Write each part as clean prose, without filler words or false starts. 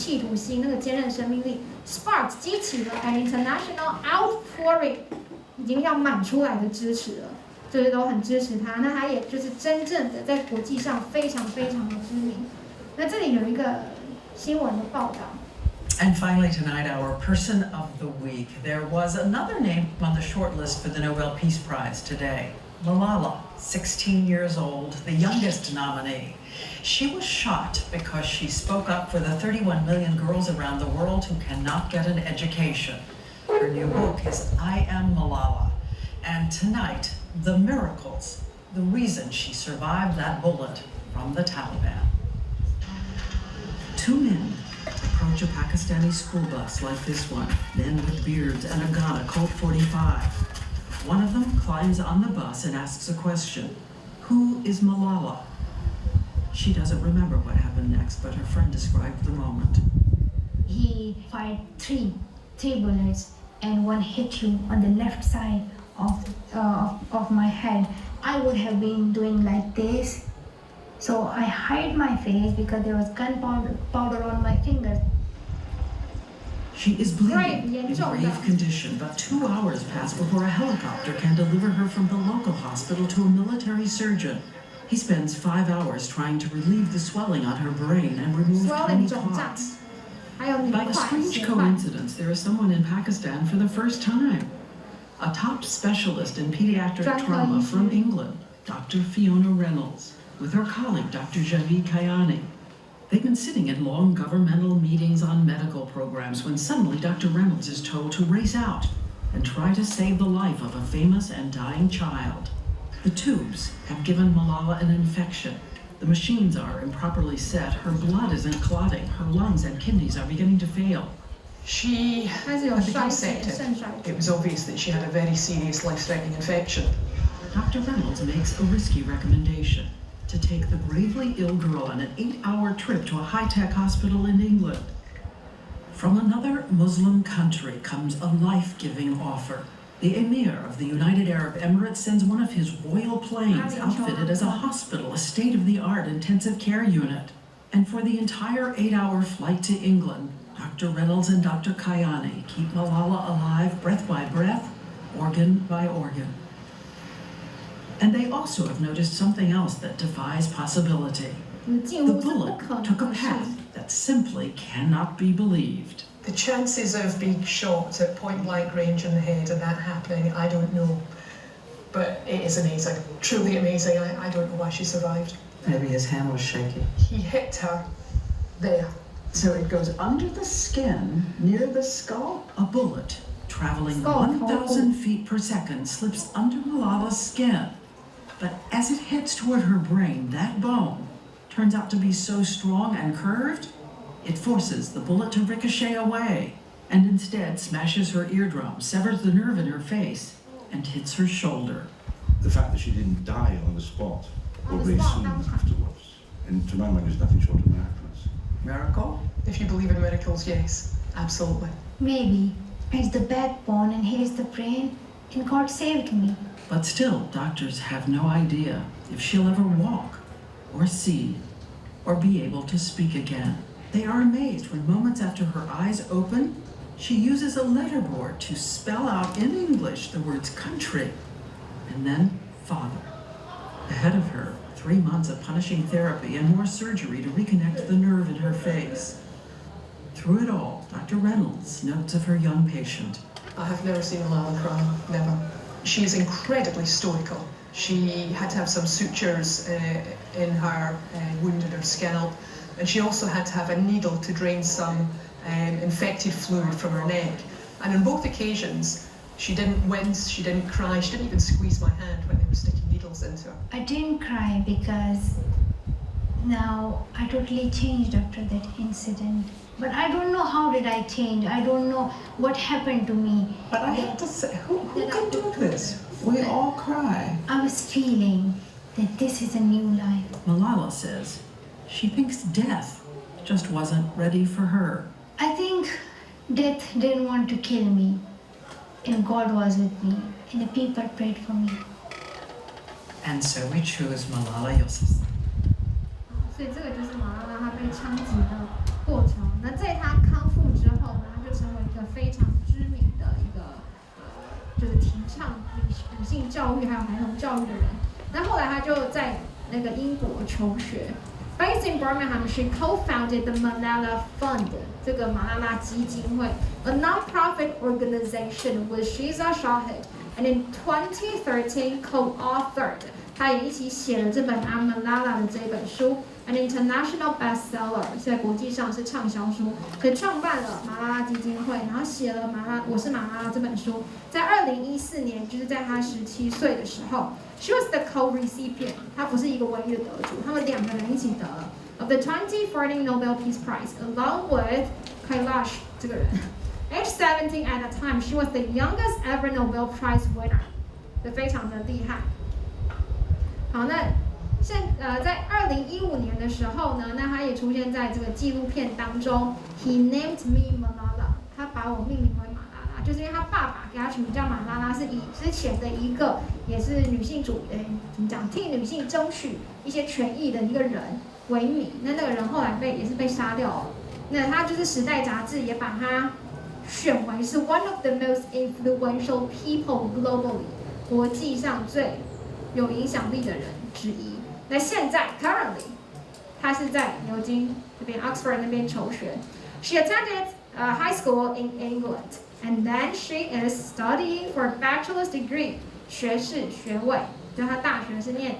企图心、那个坚韧生命力 ，sparks 激起了 an international outpouring， 已经要满出来的支持了，就是都很支持他。那他也就是真正的在国际上非常非常的知名。那这里有一个新闻的报道。And finally tonight, our person of the week. There was another name on the short list for the Nobel Peace Prize today. Malala, 16 years old, the youngest nominee. She was shot because she spoke up for the 31 million girls around the world who cannot get an education. Her new book is I Am Malala. And tonight, the miracles, the reason she survived that bullet from the Taliban. Two men approach a Pakistani school bus like this one, men with beards and a gun, a Colt 45. One of them climbs on the bus and asks a question. Who is Malala? She doesn't remember what happened next, but her friend described the moment. He fired three bullets, and one hit you on the left side of my head. I would have been doing like this. So I hide my face because there was gunpowder on my fingers. She is bleeding in grave condition, but 2 hours pass before a helicopter can deliver her from the local hospital to a military surgeon. He spends 5 hours trying to relieve the swelling on her brain and remove tiny clots. By a strange coincidence, there is someone in Pakistan for the first time. A top specialist in pediatric trauma from England, Dr. Fiona Reynolds, with her colleague, Dr. Javid Kayani. They've been sitting in long governmental meetings on medical programs when suddenly Dr. Reynolds is told to race out and try to save the life of a famous and dying child. The tubes have given Malala an infection. The machines are improperly set. Her blood isn't clotting. Her lungs and kidneys are beginning to fail. She had become septic. It was obvious that she had a very serious life-threatening infection. Dr. Reynolds makes a risky recommendation to take the gravely ill girl on an 8-hour trip to a high-tech hospital in England. From another Muslim country comes a life-giving offer. The Emir of the United Arab Emirates sends one of his royal planes outfitted as a hospital, a state-of-the-art intensive care unit. And for the entire 8-hour flight to England, Dr. Reynolds and Dr. Kayani keep Malala alive breath by breath, organ by organ. And they also have noticed something else that defies possibility. The bullet took a path that simply cannot be believed. The chances of being shot at point-blank range in the head and that happening, I don't know. But it is amazing, truly amazing. I don't know why she survived. Maybe his hand was shaky. He hit her there. So it goes under the skin, near the skull. A bullet traveling 1,000 feet per second slips under Malala's skin. But as it hits toward her brain, that bone turns out to be so strong and curved, it forces the bullet to ricochet away and instead smashes her eardrum, severs the nerve in her face, and hits her shoulder. The fact that she didn't die on the spot or very soon afterwards, and to my mind, is nothing short of miraculous. Miracle? If you believe in miracles, yes, absolutely. Maybe it's the backbone and here's the brain, and God saved me. But still, doctors have no idea if she'll ever walk, or see, or be able to speak again. They are amazed when moments after her eyes open, she uses a letterboard to spell out in English the words country, and then father. Ahead of her, 3 months of punishing therapy and more surgery to reconnect the nerve in her face. Through it all, Dr. Reynolds notes of her young patient. I have never seen Malala cry, never. She is incredibly stoical. She had to have some sutures in her wound in her scalp, and she also had to have a needle to drain some infected fluid from her neck. And on both occasions, she didn't wince, she didn't cry, she didn't even squeeze my hand when they were sticking needles into her. I didn't cry because now I totally changed after that incident. But I don't know how did I change. I don't know what happened to me. But I have to say, who can do this? We all cry. I was feeling that this is a new life. Malala says she thinks death just wasn't ready for her. I think death didn't want to kill me, and God was with me, and the people prayed for me. And so we choose Malala Yousafzai. 所以这个就是马拉拉她被枪击的过程。那这一台教育的人。那后来他就在那个英国求学。Based in Birmingham, she co-founded the Malala Fund, 这个马拉拉基金会 a non-profit organization with Shiza Shahid, and in 2013 co-authored. 她也一起写了这本《I'm Malala》的这本书 ，an international bestseller， 在国际上是畅销书。所以创办了马拉拉基金会，然后写了我是马拉拉这本书。在2014年，就是在她17岁的时候 ，she was the co-recipient， 她不是一个唯一的得主，他们2个人一起得了 of the 2014 Nobel Peace Prize along with Kailash 这个人。Age 17 at the time, she was the youngest ever Nobel Prize winner， 就非常的厉害。好，那在2015年的时候呢，那他也出现在这个纪录片当中。He named me Malala， 他把我命名为马拉拉，就是因为他爸爸给他取名叫马拉拉，是以之前的一个也是女性怎么讲，替女性争取一些权益的一个人为名。那个人后来也是被杀掉了。那他就是《时代》杂志也把他选为是 one of the most influential people globally， 国际上最有影响力的人之一。那现在 currently， 他是在牛津这边 Oxford 那边求学。She attended high school in England, and then she is studying for a bachelor's degree， 学士学位。就她大学是念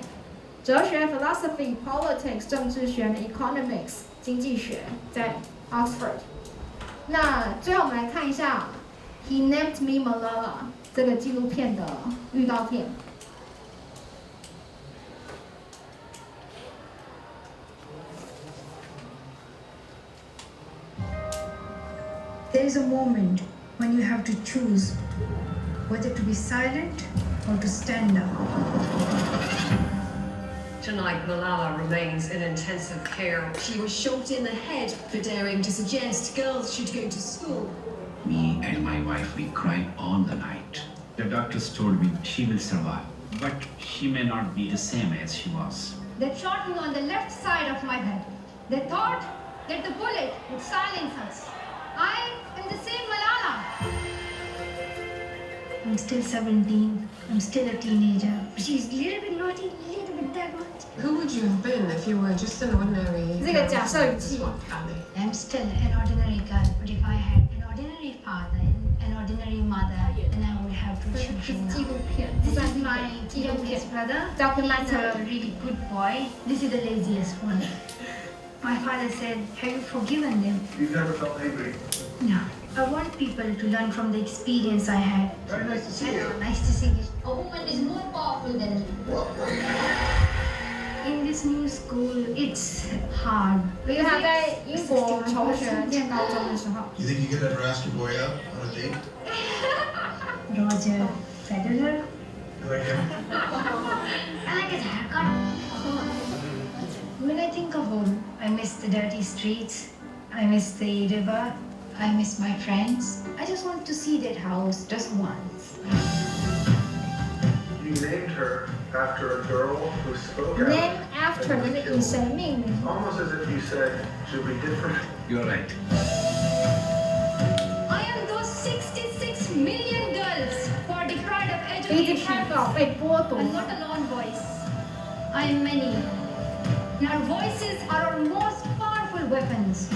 哲学 philosophy, politics 政治学 economics 经济学，在 Oxford。那最后我们来看一下 He Named Me Malala 这个纪录片的预告片。There is a moment when you have to choose whether to be silent or to stand up. Tonight, Malala remains in intensive care. She was shot in the head for daring to suggest girls should go to school. Me and my wife, we cried all the night. The doctors told me she will survive, but she may not be the same as she was. They shot me on the left side of my head. They thought that the bullet would silence us. I am the same Malala. I'm still 17. I'm still a teenager. She's a little bit naughty, a little bit that much. Who would you have been if you were just an ordinary 这个假设语气。 I'm still an ordinary girl, but if I had an ordinary father and an ordinary mother, then I would have to 这 choose 是 you 纪 now. 录片， This 算 is my 纪录片 youngest brother. He's documentary。 a really good boy. This is the laziest one. My father said, have you forgiven them? You've never felt angry? No. I want people to learn from the experience I had. Very nice to see you. Nice to see you. A woman is more powerful than you. In this new school, it's hard. 因为他在英国求学念高中的时候， You think you could ever ask your boy out on a date? Roger Federer. You like him? I like his haircut. When I think of home, I miss the dirty streets. I miss the river. I miss my friends. I just want to see that house just once. You named her after a girl who spoke out. name after 那个以谁命名？ Almost as if you said, should we differ? You're right. I am those 66 million girls who are deprived of 一直 education. 拍稿被剥夺。 I'm not a lone voice. I am many. And our voices are our most powerful weapons.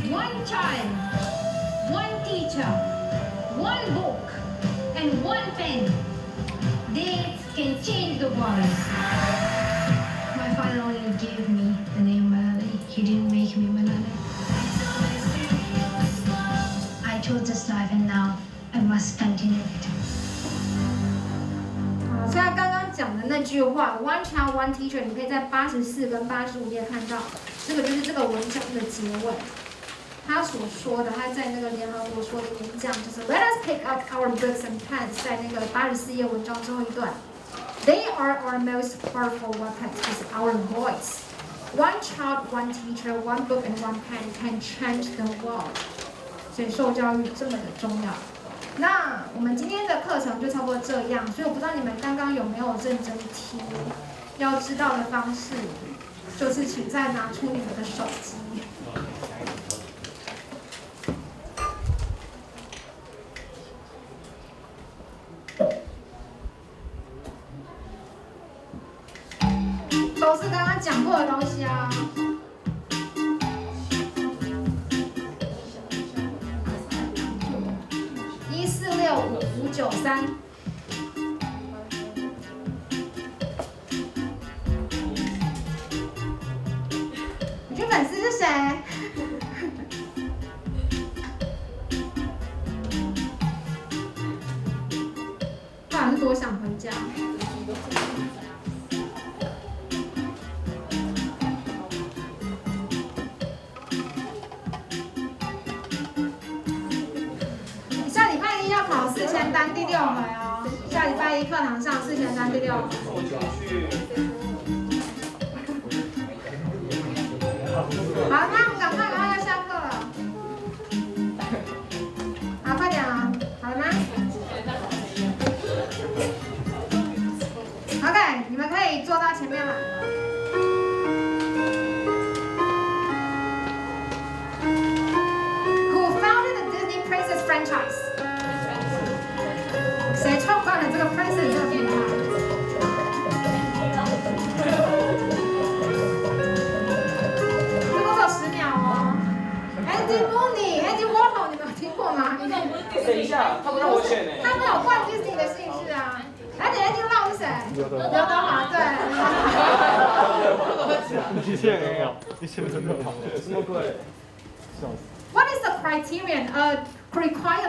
One child, one teacher, one book, and one pen. They can change the world. My father only gave me the name Malala. He didn't make me Malala. I chose this life and now I must continue it. 好，所以他刚刚讲的那句话 "One child, one teacher"， 你可以在84跟85页看到，这个就是这个文章的结尾。他所说的，他在那个联合国说的演讲就是 "Let us pick up our books and pens"， 在那个84页文章最后一段 "They are our most powerful weapons, is our voice. One child, one teacher, one book and one pen can change the world." 所以受教育这么的重要。那我们今天的课程就差不多这样，所以我不知道你们刚刚有没有认真听。要知道的方式就是请再拿出你们的手机。讲过的东西啊。1465593。你觉得粉丝是谁？不然是多想回家。下礼拜一要考4000单第6回哦。下礼拜一课堂上4000单第6回。好，那我们赶快要下课了。好，快点啊！好了吗？ OK， 你们可以坐到前面来了。Who founded the Disney Princess franchise？ 谁创办了这个 Princess 这个品牌？这多少10秒哦 ？Andy Mooney、Andy Warhol， 你们有听过吗？等一下，他不让我选呢。他们有灌 Disney 的姓氏啊。 Andy Lau 是谁？刘德华，对。1000没有，1000真的吗？这么贵，笑死。What is the criterion? Requirement